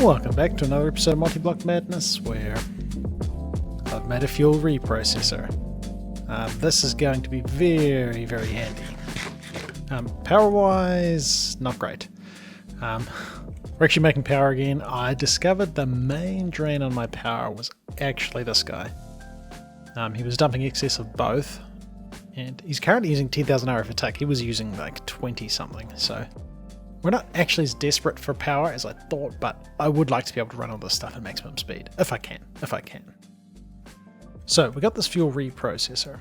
Welcome back to another episode of Multiblock Madness, where I've made a fuel reprocessor. This is going to be very, very handy. Power-wise, not great. We're actually making power again. I discovered the main drain on my power was actually this guy. He was dumping excess of both, and he's currently using 10,000 RF attack. He was using like 20 something, so we're not actually as desperate for power as I thought, but I would like to be able to run all this stuff at maximum speed, if I can. So we got this fuel reprocessor.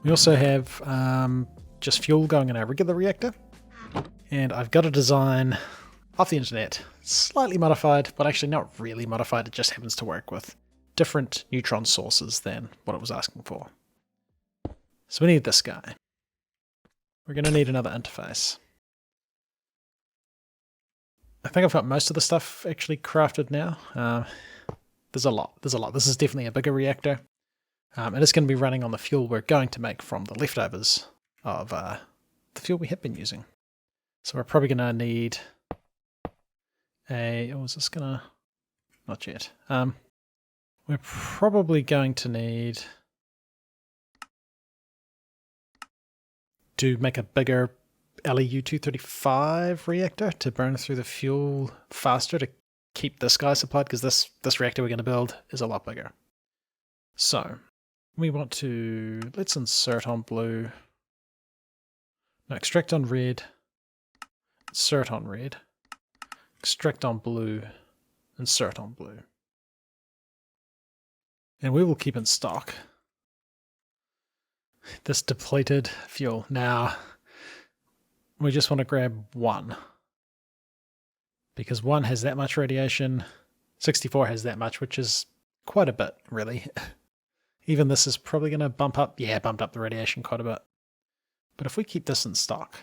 We also have just fuel going in our regular reactor, and I've got a design off the internet, slightly modified, but actually not really modified. It just happens to work with different neutron sources than what it was asking for. So we need this guy. We're going to need another interface. I think I've got most of the stuff actually crafted now. There's a lot. This is definitely a bigger reactor. And it's going to be running on the fuel we're going to make from the leftovers of the fuel we have been using. So we're probably going to need a... Oh, is this going to... Not yet. We're probably going to need to make a bigger LEU-235 reactor to burn through the fuel faster to keep this guy supplied, because this reactor we're going to build is a lot bigger. So we want to, let's insert on blue, no, extract on red, insert on red, extract on blue, insert on blue. And we will keep in stock this depleted fuel. Now, we just want to grab one, because one has that much radiation, 64 has that much, which is quite a bit, really. Even this is probably going to bumped up the radiation quite a bit. But if we keep this in stock,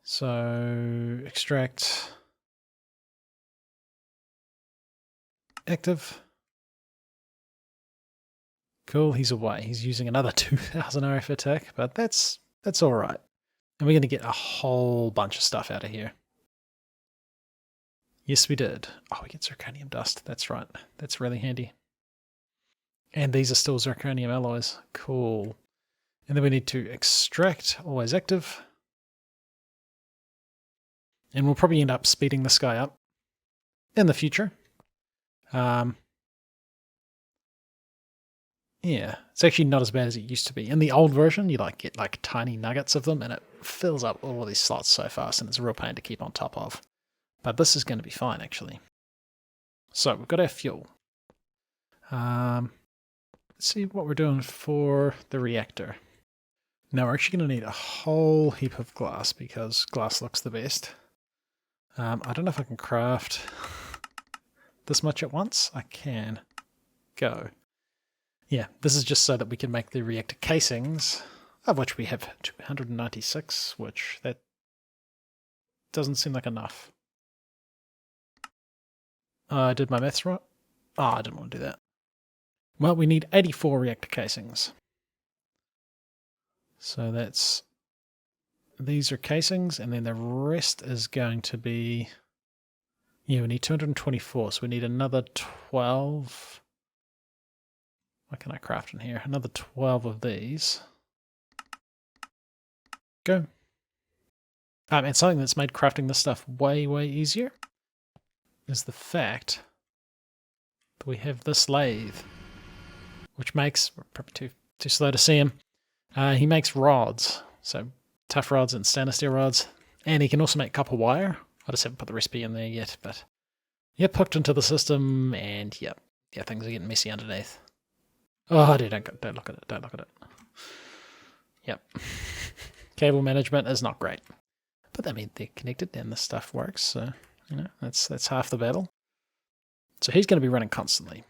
so extract, active, cool, he's away. He's using another 2,000 RF attack, but that's all right. And we're going to get a whole bunch of stuff out of here. Yes, we did. Oh, we get zirconium dust. That's right. That's really handy. And these are still zirconium alloys. Cool. And then we need to extract, always active. And we'll probably end up speeding this guy up in the future. Yeah, it's actually not as bad as it used to be. In the old version, you get like tiny nuggets of them, and it fills up all of these slots so fast, and it's a real pain to keep on top of. But this is going to be fine, actually. So we've got our fuel. Let's see what we're doing for the reactor. Now we're actually going to need a whole heap of glass, because glass looks the best. I don't know if I can craft this much at once. I can. Go. Yeah, this is just so that we can make the reactor casings, of which we have 296, which that doesn't seem like enough. I did my maths right? Oh, I didn't want to do that. Well, we need 84 reactor casings. So that's... These are casings, and then the rest is going to be... Yeah, we need 224, so we need another 12... What can I craft in here? Another 12 of these. Go. And something that's made crafting this stuff way, way easier is the fact that we have this lathe, which makes, probably too slow to see him, he makes rods, so tough rods and stainless steel rods, and he can also make copper wire. I just haven't put the recipe in there yet, but yep, hooked into the system, and yeah, things are getting messy underneath. Oh, dude, don't look at it. Don't look at it. Yep. Cable management is not great. But I mean, they're connected and this stuff works, so, you know, that's half the battle. So he's going to be running constantly.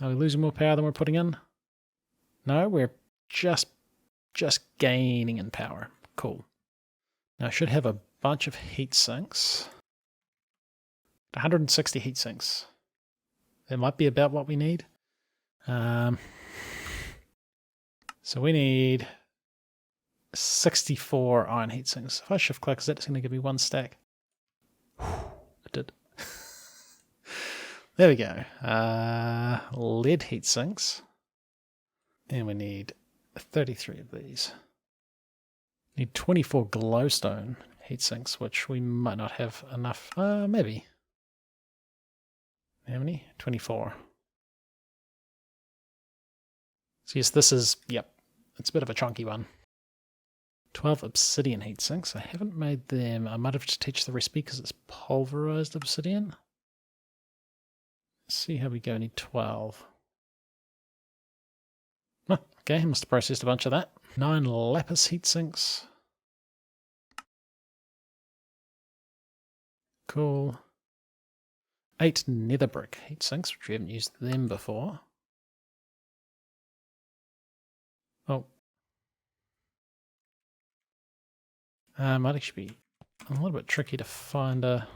Are we losing more power than we're putting in? No, we're just gaining in power. Cool. Now I should have a bunch of heat sinks. 160 heat sinks. That might be about what we need. So we need 64 iron heat sinks. If I shift click, is that just going to give me 1 stack? It did. There we go. Lead heat sinks. And we need 33 of these. Need 24 glowstone heat sinks, which we might not have enough. Maybe. How many? 24. So yes, this is, yep, it's a bit of a chunky one. 12 obsidian heat sinks. I haven't made them. I might have to teach the recipe because it's pulverized obsidian. Let's see how we go. Need 12. Oh, okay, I must have processed a bunch of that. 9 lapis heat sinks. Cool. 8 nether brick heat sinks, which we haven't used them before. Oh. Might actually be a little bit tricky to find a...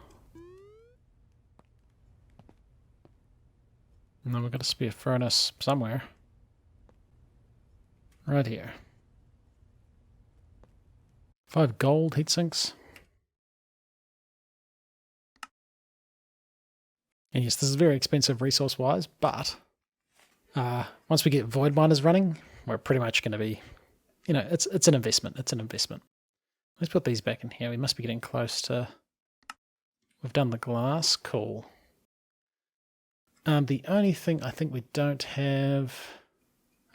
And then we've got a spare furnace somewhere. Right here. 5 gold heat sinks. And yes, this is very expensive resource-wise, but once we get void miners running, we're pretty much going to be, you know, it's an investment. It's an investment. Let's put these back in here. We must be getting close to... We've done the glass. Cool. The only thing I think we don't have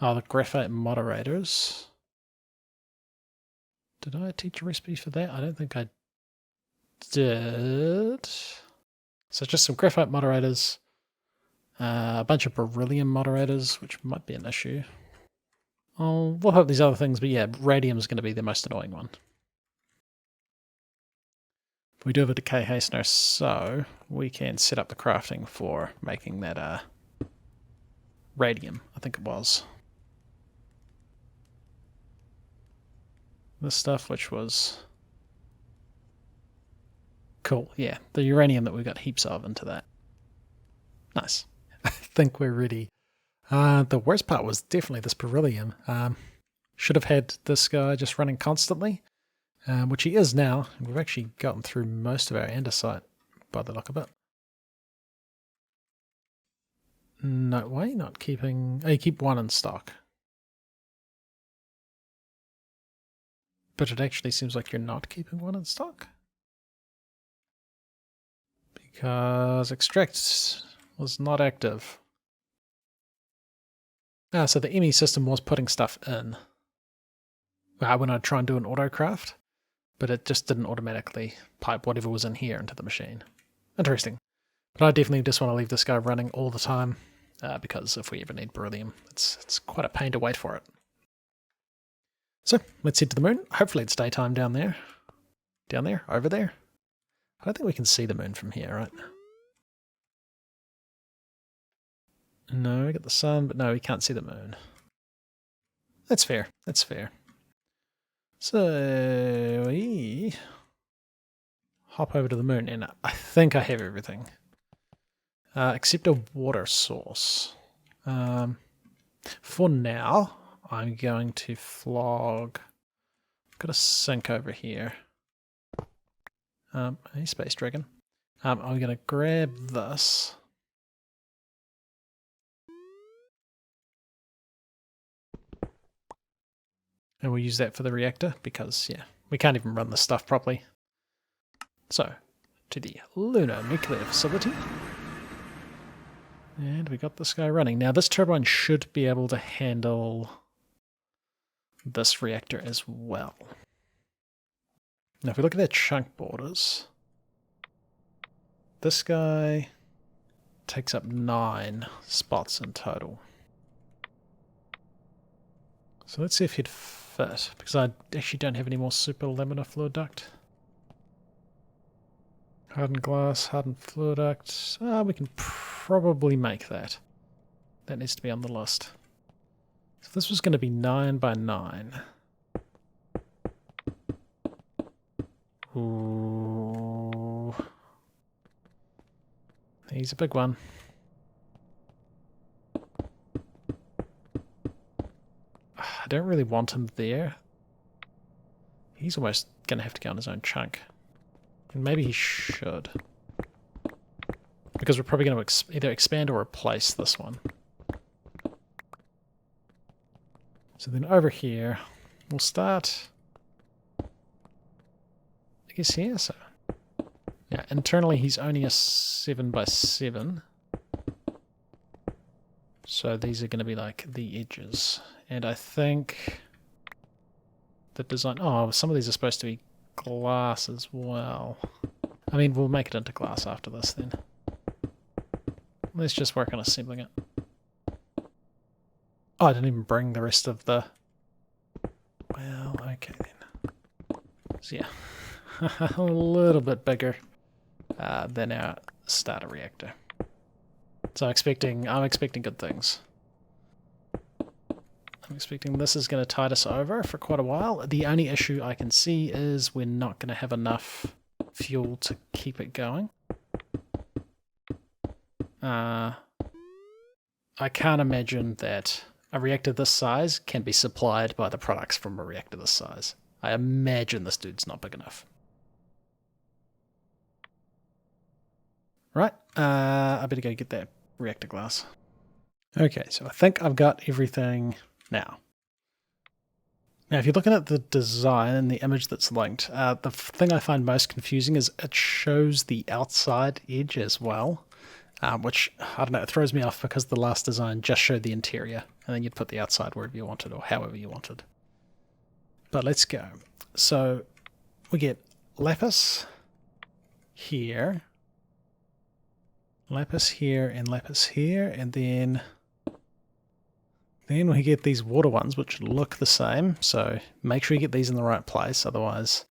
are the graphite moderators. Did I teach a recipe for that? I don't think I did. So just some graphite moderators, a bunch of beryllium moderators, which might be an issue. We'll hope these other things, but yeah, radium is going to be the most annoying one. We do have a decay hastener, so we can set up the crafting for making that radium, I think it was. This stuff, which was cool, yeah, the uranium that we got heaps of into that. Nice. I think we're ready. The worst part was definitely this beryllium. Should have had this guy just running constantly. Which he is now. We've actually gotten through most of our andesite by the look of it. No way, not keeping... Oh, you keep 1 in stock. But it actually seems like you're not keeping 1 in stock. Because extract was not active. So the ME system was putting stuff in when I try and do an autocraft. But it just didn't automatically pipe whatever was in here into the machine. Interesting. But I definitely just want to leave this guy running all the time, because if we ever need beryllium, it's quite a pain to wait for it. So, let's head to the moon. Hopefully it's daytime down there. Down there? Over there? I don't think we can see the moon from here, right? No, we got the sun, but no, we can't see the moon. That's fair. That's fair. So we hop over to the moon, and I think I have everything. Except a water source. For now, I'm going to flog... I've got a sink over here. Hey, Space Dragon. I'm going to grab this. And we'll use that for the reactor, because, yeah, we can't even run this stuff properly. So, to the Lunar Nuclear Facility. And we got this guy running. Now, this turbine should be able to handle this reactor as well. Now, if we look at their chunk borders, this guy takes up 9 spots in total. So let's see if he'd fit, because I actually don't have any more super laminar fluid duct. Hardened glass, hardened fluid duct. We can probably make that. That needs to be on the list. So this was going to be 9 by 9. Ooh. He's a big one. I don't really want him there. He's almost going to have to go on his own chunk. And maybe he should. Because we're probably going to either expand or replace this one. So then over here, we'll start, I guess here, so. Yeah, internally he's only a 7 by 7. So these are going to be like the edges. And I think the design, oh, some of these are supposed to be glass as well. I mean, we'll make it into glass after this then. Let's just work on assembling it. Oh, I didn't even bring the rest of the... Well, okay then. So yeah, a little bit bigger than our starter reactor. So I'm expecting good things. I'm expecting this is going to tide us over for quite a while. The only issue I can see is we're not going to have enough fuel to keep it going. I can't imagine that a reactor this size can be supplied by the products from a reactor this size. I imagine this dude's not big enough. Right, I better go get that reactor glass. Okay, so I think I've got everything now. Now, if you're looking at the design and the image that's linked, the thing I find most confusing is it shows the outside edge as well. Which, I don't know, it throws me off because the last design just showed the interior, and then you'd put the outside wherever you wanted or however you wanted. But let's go. So, we get Lapis here, Lapis here, and then we get these water ones which look the same, so make sure you get these in the right place, otherwise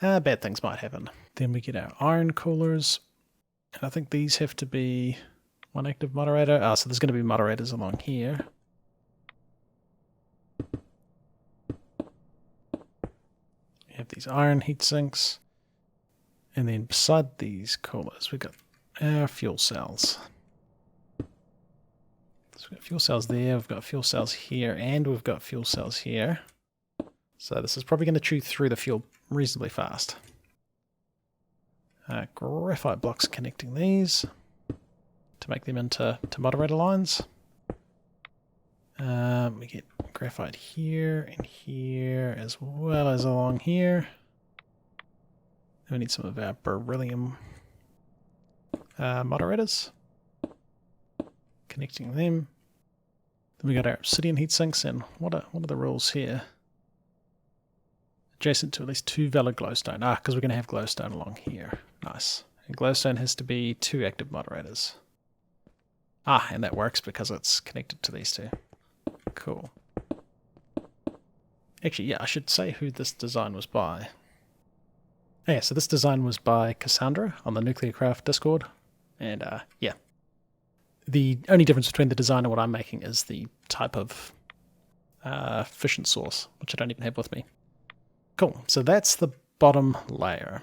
bad things might happen. Then we get our iron coolers. And I think these have to be one active moderator. So there's going to be moderators along here. We have these iron heat sinks. And then beside these coolers, we've got our fuel cells. So we've got fuel cells there, we've got fuel cells here, and we've got fuel cells here. So this is probably going to chew through the fuel reasonably fast. Graphite blocks connecting these to make them into moderator lines. We get graphite here and here as well as along here. Then we need some of our beryllium moderators, connecting them. Then we got our obsidian heat sinks, and what are the rules here? Adjacent to at least 2 valid glowstone. Because we're going to have glowstone along here. Nice. And glowstone has to be 2 active moderators. And that works because it's connected to these 2. Cool. Actually, yeah, I should say who this design was by. Yeah, so this design was by Cassandra on the Nuclearcraft Discord. And yeah. The only difference between the design and what I'm making is the type of fission source, which I don't even have with me. Cool, so that's the bottom layer.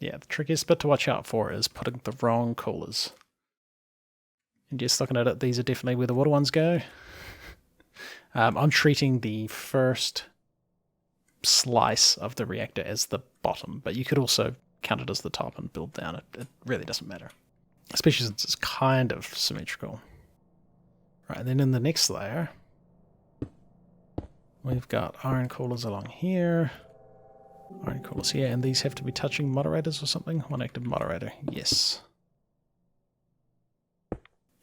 Yeah, the trickiest bit to watch out for is putting the wrong coolers. And just looking at it, these are definitely where the water ones go. I'm treating the first slice of the reactor as the bottom, but you could also count it as the top and build down. It really doesn't matter, especially since it's kind of symmetrical. Right, and then in the next layer, we've got iron coolers along here. Iron coolers here, and these have to be touching moderators or something. One active moderator, yes.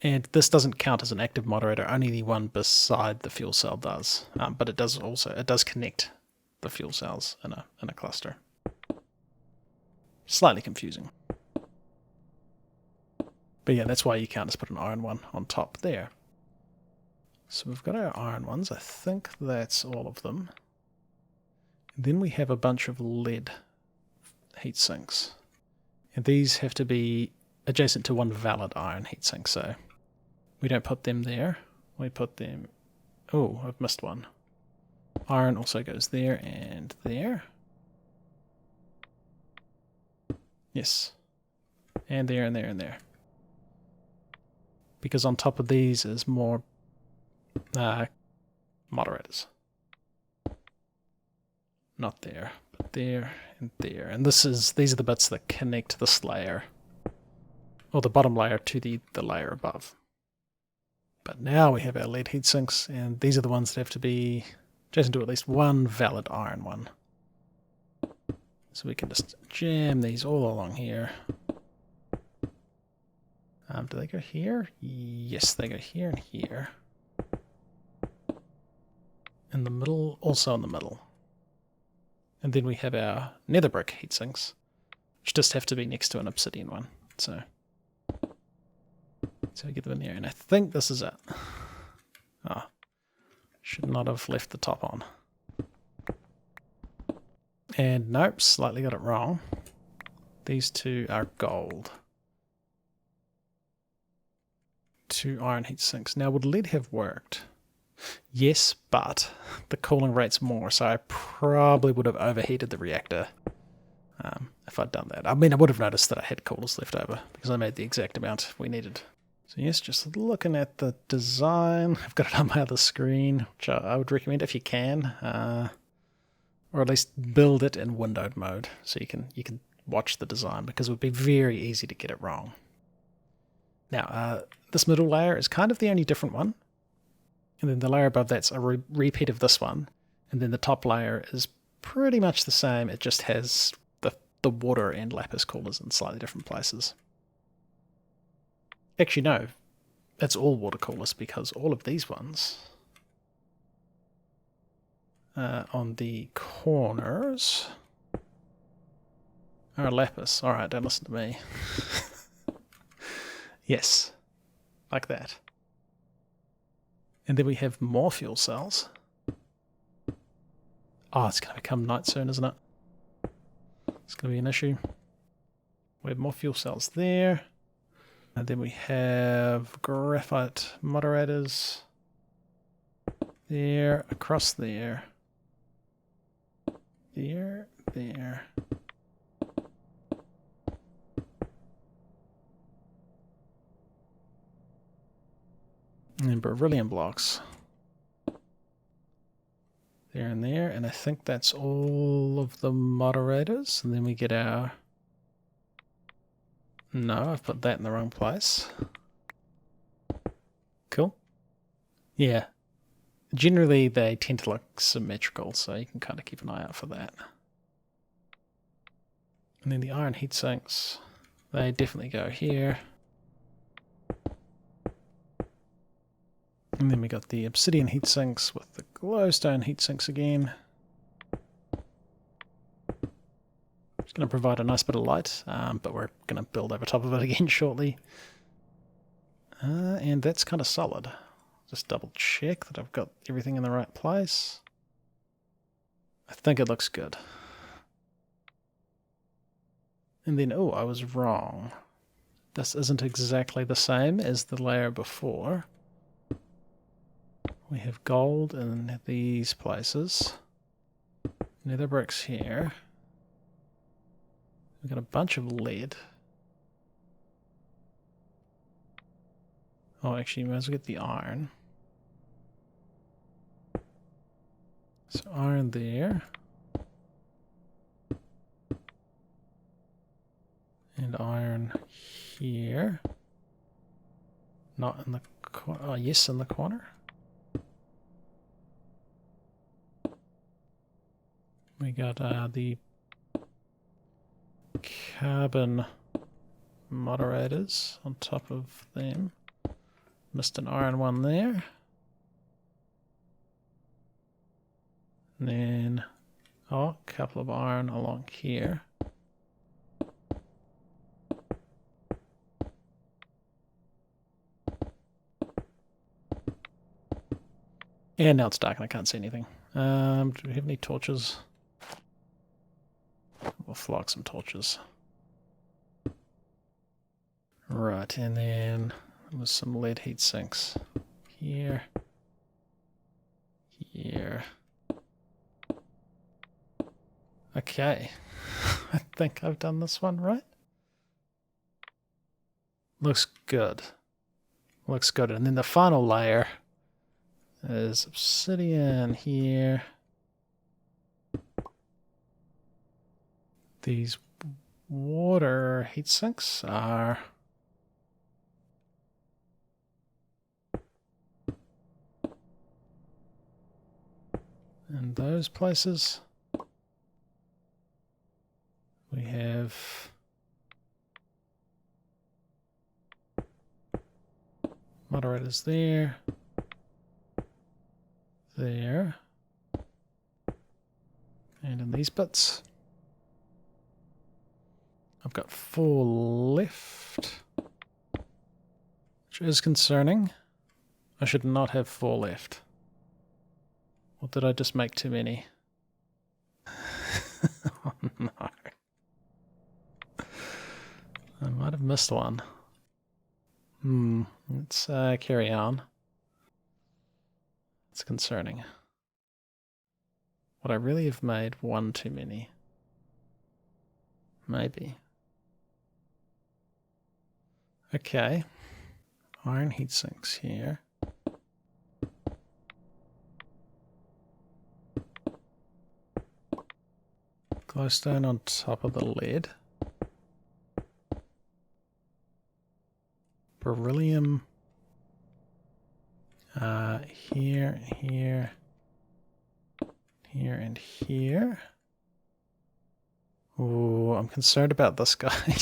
And this doesn't count as an active moderator, only the one beside the fuel cell does. But it does connect the fuel cells in a cluster. Slightly confusing. But yeah, that's why you can't just put an iron one on top there. So we've got our iron ones. I think that's all of them. Then we have a bunch of lead heat sinks. And these have to be adjacent to 1 valid iron heat sink, so we don't put them there. We put them... Oh, I've missed one. Iron also goes there and there. Yes. And there and there and there. Because on top of these is more moderators. not there, but there and there. And these are the bits that connect this layer, or the bottom layer, to the layer above. But now we have our lead heat sinks, and these are the ones that have to be adjacent to at least one valid iron one. So we can just jam these all along here. Do they go here? Yes, they go here and here. In the middle, also in the middle. And then we have our nether brick heat sinks, which just have to be next to an obsidian one. So we get them in there, and I think this is it. Oh, should not have left the top on. And nope, slightly got it wrong. These two are gold. 2 iron heat sinks. Now, would lead have worked? Yes, but the cooling rate's more, so I probably would have overheated the reactor if I'd done that. I mean, I would have noticed that I had coolers left over because I made the exact amount we needed. So yes, just looking at the design. I've got it on my other screen, which I would recommend if you can, or at least build it in windowed mode so you can watch the design, because it would be very easy to get it wrong. Now, this middle layer is kind of the only different one. And then the layer above that's a repeat of this one. And then the top layer is pretty much the same. It just has the water and lapis coolers in slightly different places. Actually, no. It's all water coolers, because all of these ones on the corners are lapis. Alright, don't listen to me. Yes, like that. And then we have more fuel cells. Oh, it's going to become night soon, isn't it? It's going to be an issue. We have more fuel cells there. And then we have graphite moderators there, across there. There. And beryllium blocks. There and there, and I think that's all of the moderators. And then we get our... No, I've put that in the wrong place. Cool. Yeah. Generally, they tend to look symmetrical, so you can kind of keep an eye out for that. And then the iron heat sinks, they definitely go here. And then we got the obsidian heat sinks with the glowstone heat sinks again. It's going to provide a nice bit of light, but we're going to build over top of it again shortly. And that's kind of solid. Just double check that I've got everything in the right place. I think it looks good. And then, oh, I was wrong. This isn't exactly the same as the layer before. We have gold in these places. Nether bricks here. We've got a bunch of lead. Oh, actually, we might as well get the iron. So iron there. And iron here. Not in the corner. Oh, yes, in the corner. We got the carbon moderators on top of them. Missed an iron one there. And then, oh, a couple of iron along here. And now it's dark and I can't see anything. Do we have any torches? We'll flog some torches. Right, and then with some lead heat sinks. Here. Here. Okay. I think I've done this one right. Looks good. Looks good. And then the final layer is obsidian here. These water heat sinks are in those places. We have moderators there, there, and in these bits. I've got 4 left, which is concerning. I should not have 4 left. Or did I just make too many? Oh no. I might have missed one. Let's carry on. It's concerning. Would I really have made 1 too many? Maybe. Okay. Iron heat sinks here. Glowstone on top of the lead. Beryllium here, here, here, and here. Ooh, I'm concerned about this guy.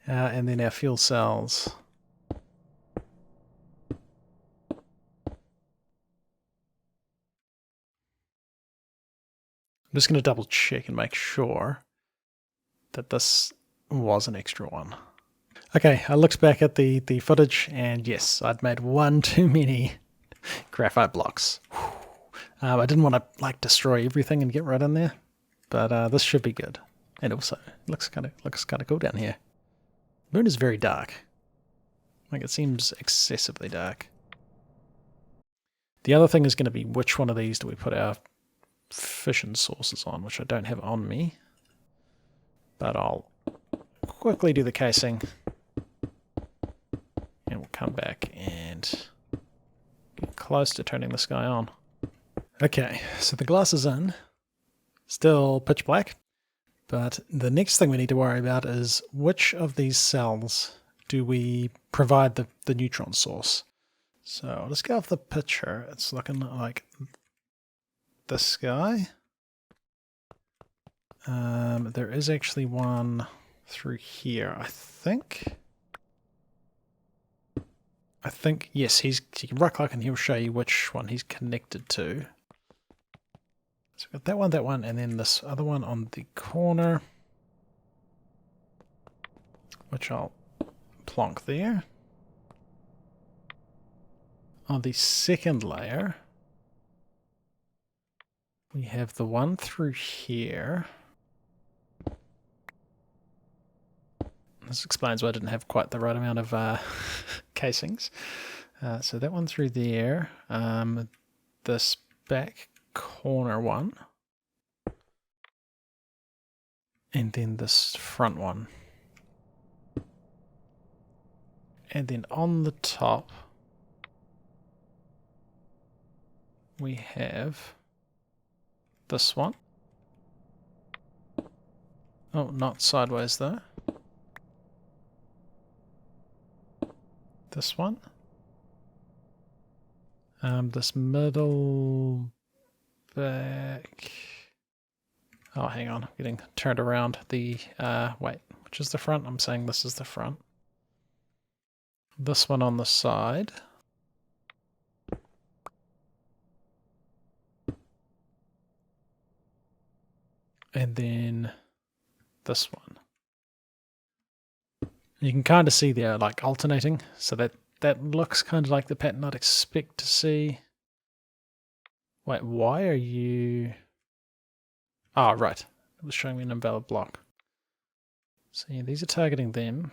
And then our fuel cells. I'm just going to double check and make sure that this was an extra one. Okay, I looked back at the footage, and yes, I'd made 1 too many graphite blocks. I didn't want to like destroy everything and get right in there, but this should be good. And also, it looks kind of cool down here. The moon is very dark. Like, it seems excessively dark. The other thing is going to be which one of these do we put our fission sources on, which I don't have on me. But I'll quickly do the casing. And we'll come back and get close to turning this guy on. Okay, so the glass is in. Still pitch black. But the next thing we need to worry about is which of these cells do we provide the neutron source. So I'll just go off the picture. It's looking like this guy. There is actually one through here, I think. Yes, you can right click and he'll show you which one he's connected to. So we've got that one, and then this other one on the corner, which I'll plonk there. On the second layer, we have the one through here. This explains why I didn't have quite the right amount of casings. So that one through there, this back corner one, and then this front one. And then on the top, we have this one. Oh, not sideways though. This one. This middle back. Oh, hang on, I'm getting turned around. The wait, which is the front? I'm saying this is the front. This one on the side. And then this one. You can kind of see they're like alternating, so that looks kind of like the pattern I'd expect to see. Wait, why are you... Oh, right. It was showing me an invalid block. So yeah, these are targeting them.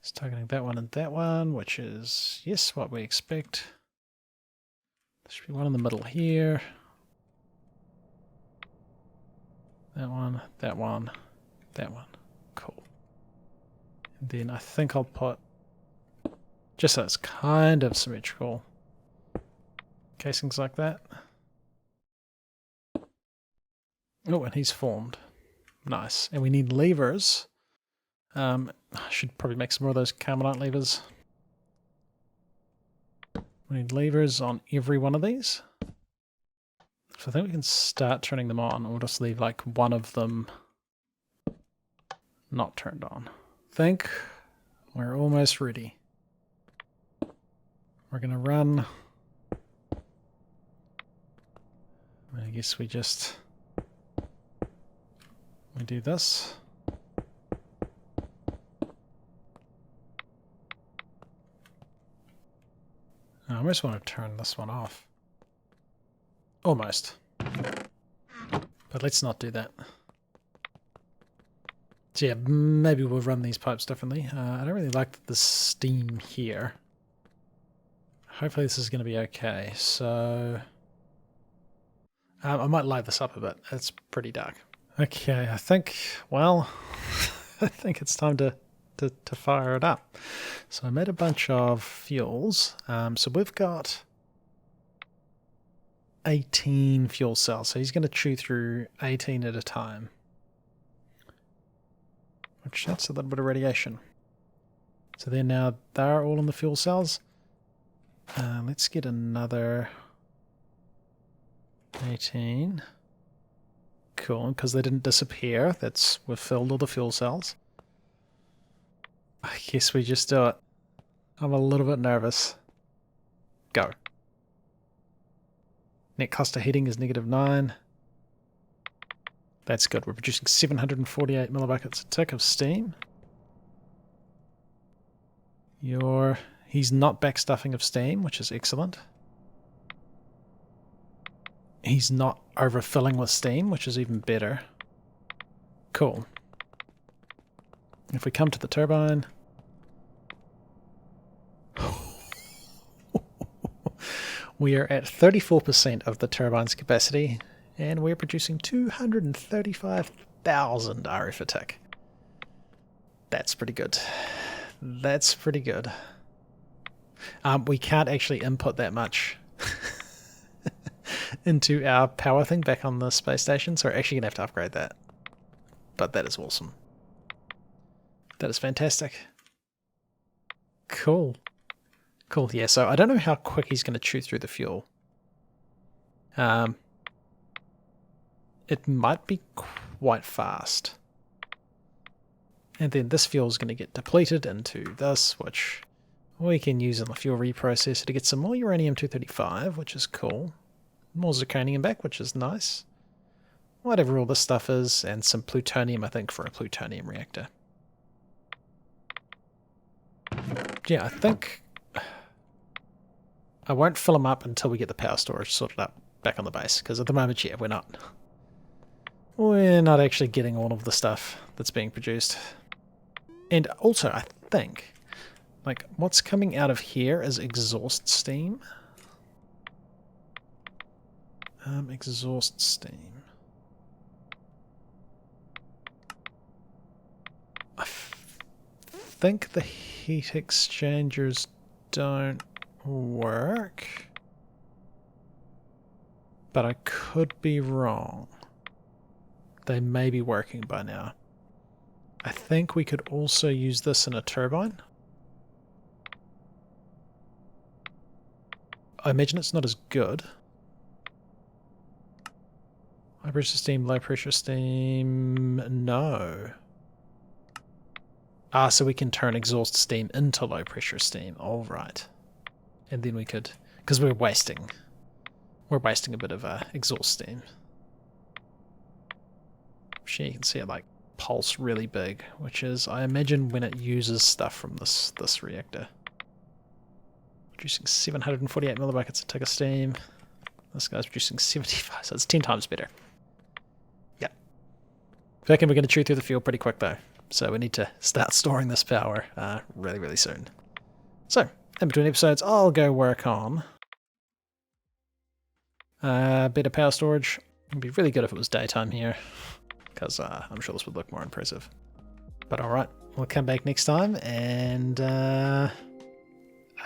It's targeting that one and that one, which is, yes, what we expect. There should be one in the middle here. That one, that one, that one. Cool. And then I think I'll put, just so it's kind of symmetrical, casings like that. Oh, and he's formed. Nice. And we need levers. I should probably make some more of those carbonite levers. We need levers on every one of these. So I think we can start turning them on. We'll just leave like one of them not turned on. I think we're almost ready. We're going to run. I guess we do this. I almost want to turn this one off. Almost. But let's not do that. So yeah, maybe we'll run these pipes differently. I don't really like the steam here. Hopefully this is going to be okay. So I might light this up a bit. It's pretty dark. Okay, I think, well, I think it's time to fire it up. So I made a bunch of fuels. So we've got 18 fuel cells. So he's going to chew through 18 at a time. Which that's a little bit of radiation. So they're all in the fuel cells. Let's get another 18. Cool, because they didn't disappear. We've filled all the fuel cells. I guess we just do it. I'm a little bit nervous. Go. Net cost of heating is -9. That's good. We're producing 748 millibuckets a tick of steam. He's not backstuffing of steam, which is excellent. He's not overfilling with steam, which is even better. Cool. If we come to the turbine... we are at 34% of the turbine's capacity, and we're producing 235,000 RF a tick. That's pretty good. That's pretty good. We can't actually input that much into our power thing back on the space station, so we're actually going to have to upgrade that. But that is awesome. That is fantastic. Cool. Cool, yeah, so I don't know how quick he's going to chew through the fuel. It might be quite fast. And then this fuel is going to get depleted into this, which we can use in the fuel reprocessor to get some more uranium-235, which is cool. More zirconium back, which is nice. Whatever all this stuff is, and some plutonium, I think, for a plutonium reactor. Yeah, I think I won't fill them up until we get the power storage sorted out back on the base, because at the moment, yeah, we're not actually getting all of the stuff that's being produced. And also, I think, like, what's coming out of here is exhaust steam. Exhaust steam. I think the heat exchangers don't work, but I could be wrong. They may be working by now. I think we could also use this in a turbine. I imagine it's not as good. High pressure steam, low pressure steam, no. Ah, so we can turn exhaust steam into low pressure steam, alright. And then we could, because we're wasting a bit of exhaust steam. Actually, you can see it like pulse really big, which is, I imagine, when it uses stuff from this reactor. Producing 748 millibuckets a tick of steam. This guy's producing 75, so it's 10 times better. Yeah. I reckon we're going to chew through the fuel pretty quick though, so we need to start storing this power really, really soon. So, in between episodes, I'll go work on better power storage. It'd be really good if it was daytime here, because I'm sure this would look more impressive. But alright, we'll come back next time and I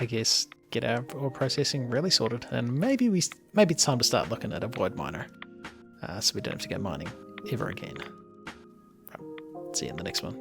guess get our ore processing really sorted, and maybe it's time to start looking at a void miner, so we don't have to go mining. ever again. Right. See you in the next one.